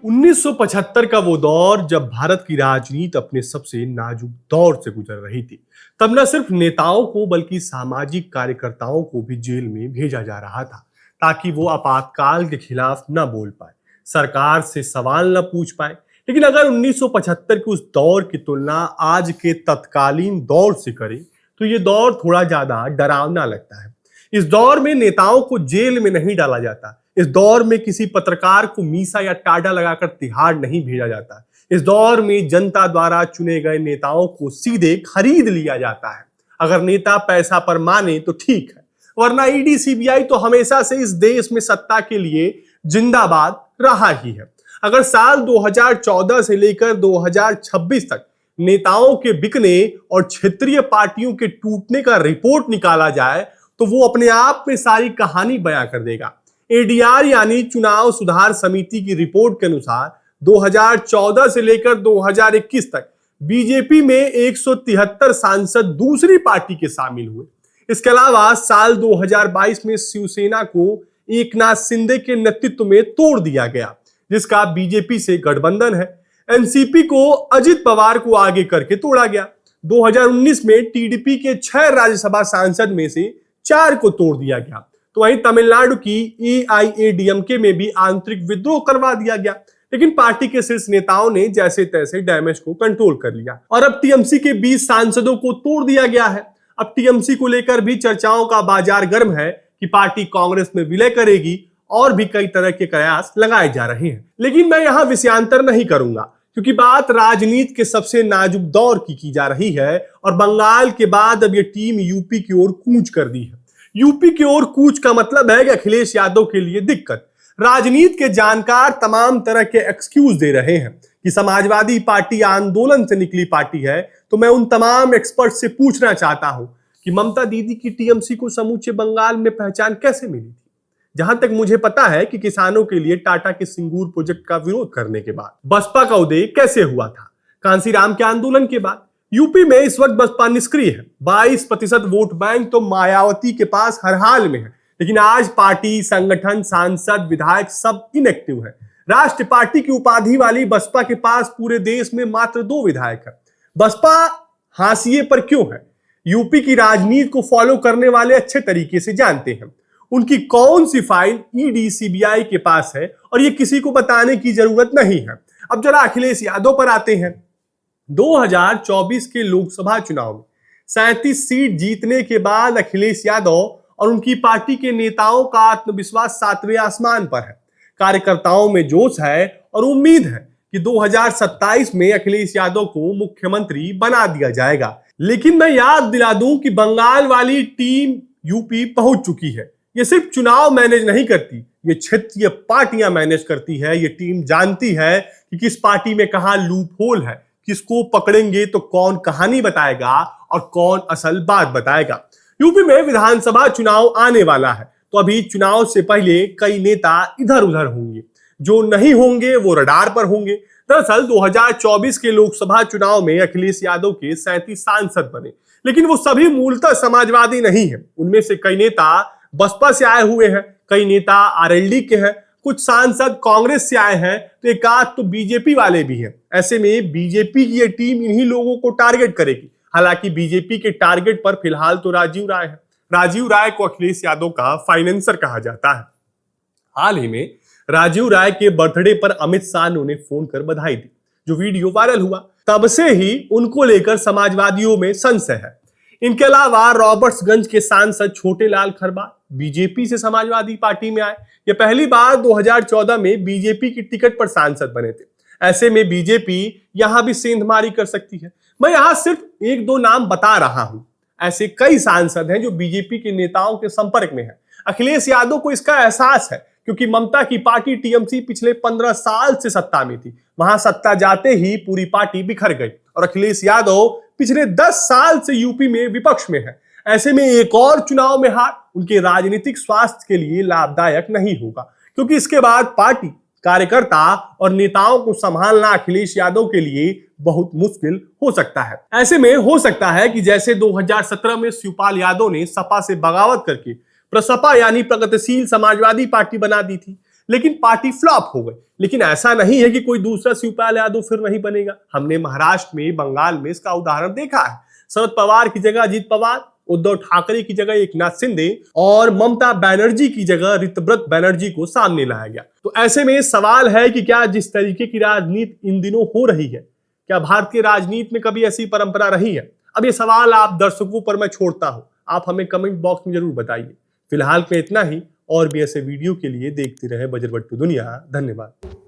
1975 का वो दौर जब भारत की राजनीति अपने सबसे नाजुक दौर से गुजर रही थी। तब न सिर्फ नेताओं को बल्कि सामाजिक कार्यकर्ताओं को भी जेल में भेजा जा रहा था ताकि वो आपातकाल के खिलाफ न बोल पाए, सरकार से सवाल न पूछ पाए। लेकिन अगर 1975 के उस दौर की तुलना आज के तत्कालीन दौर से करें तो ये दौर थोड़ा ज्यादा डरावना लगता है। इस दौर में नेताओं को जेल में नहीं डाला जाता। इस दौर में किसी पत्रकार को मीसा या टाडा लगाकर तिहाड़ नहीं भेजा जाता। इस दौर में जनता द्वारा चुने गए नेताओं को सीधे खरीद लिया जाता है। अगर नेता पैसा पर माने तो ठीक है, वरना ईडी सीबीआई तो हमेशा से इस देश में सत्ता के लिए जिंदाबाद रहा ही है। अगर साल 2014 से लेकर 2026 तक नेताओं के बिकने और क्षेत्रीय पार्टियों के टूटने का रिपोर्ट निकाला जाए तो वो अपने आप में सारी कहानी बयां कर देगा। एडीआर यानी चुनाव सुधार समिति की रिपोर्ट के अनुसार 2014 से लेकर 2021 तक बीजेपी में 173 सांसद दूसरी पार्टी के शामिल हुए। इसके अलावा साल 2022 में शिवसेना को एकनाथ शिंदे के नेतृत्व में तोड़ दिया गया, जिसका बीजेपी से गठबंधन है। एनसीपी को अजित पवार को आगे करके तोड़ा गया। 2019 में टीडीपी के 6 राज्यसभा सांसद में से 4 को तोड़ दिया गया। तो वहीं तमिलनाडु की एआईएडीएमके में भी आंतरिक विद्रोह करवा दिया गया, लेकिन पार्टी के शीर्ष नेताओं ने जैसे तैसे डैमेज को कंट्रोल कर लिया और अब टीएमसी के 20 सांसदों को तोड़ दिया गया है। अब टीएमसी को लेकर भी चर्चाओं का बाजार गर्म है कि पार्टी कांग्रेस में विलय करेगी और भी कई तरह के प्रयास लगाए जा रहे हैं। लेकिन मैं यहाँ विषयांतर नहीं करूंगा क्योंकि बात राजनीति के सबसे नाजुक दौर की जा रही है और बंगाल के बाद अब ये टीम यूपी की ओर कूच कर दी है। यूपी की ओर कूच का मतलब है कि अखिलेश यादव के लिए दिक्कत। राजनीति के जानकार तमाम तरह के एक्सक्यूज दे रहे हैं कि समाजवादी पार्टी आंदोलन से निकली पार्टी है। तो मैं उन तमाम एक्सपर्ट से पूछना चाहता हूं कि ममता दीदी की टीएमसी को समूचे बंगाल में पहचान कैसे मिली थी? जहां तक मुझे पता है कि किसानों के लिए टाटा के सिंगूर प्रोजेक्ट का विरोध करने के बाद बसपा का उदय कैसे हुआ था? कांसीराम के आंदोलन के बाद। यूपी में इस वक्त बसपा निष्क्रिय है। 22% वोट बैंक तो मायावती के पास हर हाल में है, लेकिन आज पार्टी, संगठन, सांसद, विधायक सब इनएक्टिव है। राष्ट्रीय पार्टी की उपाधि वाली बसपा के पास पूरे देश में मात्र 2 विधायक है। बसपा हाशिए पर क्यों है? यूपी की राजनीति को फॉलो करने वाले अच्छे तरीके से जानते हैं उनकी कौन सी फाइल ईडी सीबीआई के पास है और ये किसी को बताने की जरूरत नहीं है। अब जरा अखिलेश यादव पर आते हैं। 2024 के लोकसभा चुनाव में 37 सीट जीतने के बाद अखिलेश यादव और उनकी पार्टी के नेताओं का आत्मविश्वास 7वें आसमान पर है। कार्यकर्ताओं में जोश है और उम्मीद है कि 2027 में अखिलेश यादव को मुख्यमंत्री बना दिया जाएगा। लेकिन मैं याद दिला दूं कि बंगाल वाली टीम यूपी पहुंच चुकी है। ये सिर्फ चुनाव मैनेज नहीं करती, ये क्षेत्रीय पार्टियां मैनेज करती है। ये टीम जानती है कि किस पार्टी में कहां लूप होल है, किसको पकड़ेंगे तो कौन कहानी बताएगा और कौन असल बात बताएगा। यूपी में विधानसभा चुनाव आने वाला है, तो अभी चुनाव से पहले कई नेता इधर उधर होंगे। जो नहीं होंगे वो रडार पर होंगे। दरअसल 2024 के लोकसभा चुनाव में अखिलेश यादव के 37 सांसद बने, लेकिन वो सभी मूलतः समाजवादी नहीं है। उनमें से कई नेता बसपा से आए हुए हैं, कई नेता आरएलडी के हैं, कुछ सांसद कांग्रेस से आए हैं, तो एक आध तो बीजेपी वाले भी हैं। ऐसे में बीजेपी की ये टीम इन्हीं लोगों को टारगेट करेगी। हालांकि बीजेपी के टारगेट पर फिलहाल तो राजीव राय है। राजीव राय को अखिलेश यादव का फाइनेंसर कहा जाता है। हाल ही में राजीव राय के बर्थडे पर अमित शाह ने उन्हें फोन कर बधाई दी, जो वीडियो वायरल हुआ। तब से ही उनको लेकर समाजवादियों में संशय है। इनके अलावा रॉबर्ट्सगंज के सांसद छोटे लाल खरबार बीजेपी से समाजवादी पार्टी में आए। ये पहली बार 2014 में बीजेपी की टिकट पर सांसद बने थे। ऐसे में बीजेपी यहां भी सेंधमारी कर सकती है। मैं यहां सिर्फ 1-2 नाम बता रहा हूं। ऐसे कई सांसद हैं जो बीजेपी के नेताओं के संपर्क में हैं। अखिलेश यादव को इसका एहसास है क्योंकि ममता की पार्टी टीएमसी पिछले 15 साल से सत्ता में थी। वहां सत्ता जाते ही पूरी पार्टी बिखर गई और अखिलेश यादव पिछले 10 साल से यूपी में विपक्ष में है। ऐसे में एक और चुनाव में हार उनके राजनीतिक स्वास्थ्य के लिए लाभदायक नहीं होगा, क्योंकि इसके बाद पार्टी, कार्यकर्ता और नेताओं को संभालना अखिलेश यादव के लिए बहुत मुश्किल हो सकता है। ऐसे में हो सकता है कि जैसे 2017 में शिवपाल यादव ने सपा से बगावत करके प्रसपा यानी प्रगतिशील समाजवादी पार्टी बना दी थी, लेकिन पार्टी फ्लॉप हो गई। लेकिन ऐसा नहीं है कि कोई दूसरा शिवपाल यादव फिर नहीं बनेगा। हमने महाराष्ट्र में, बंगाल में इसका उदाहरण देखा है। शरद पवार की जगह अजीत पवार, उद्धव ठाकरे की जगह एकनाथ शिंदे और ममता बनर्जी की जगह ऋतव्रत बनर्जी को सामने लाया गया। तो ऐसे में सवाल है कि क्या जिस तरीके की राजनीति इन दिनों हो रही है, क्या भारतीय राजनीति में कभी ऐसी परंपरा रही है? अब ये सवाल आप दर्शकों पर मैं छोड़ता हूं, आप हमें कमेंट बॉक्स में जरूर बताइए। फिलहाल में इतना ही, और भी ऐसे वीडियो के लिए देखते रहे बजरबट्टू दुनिया। धन्यवाद।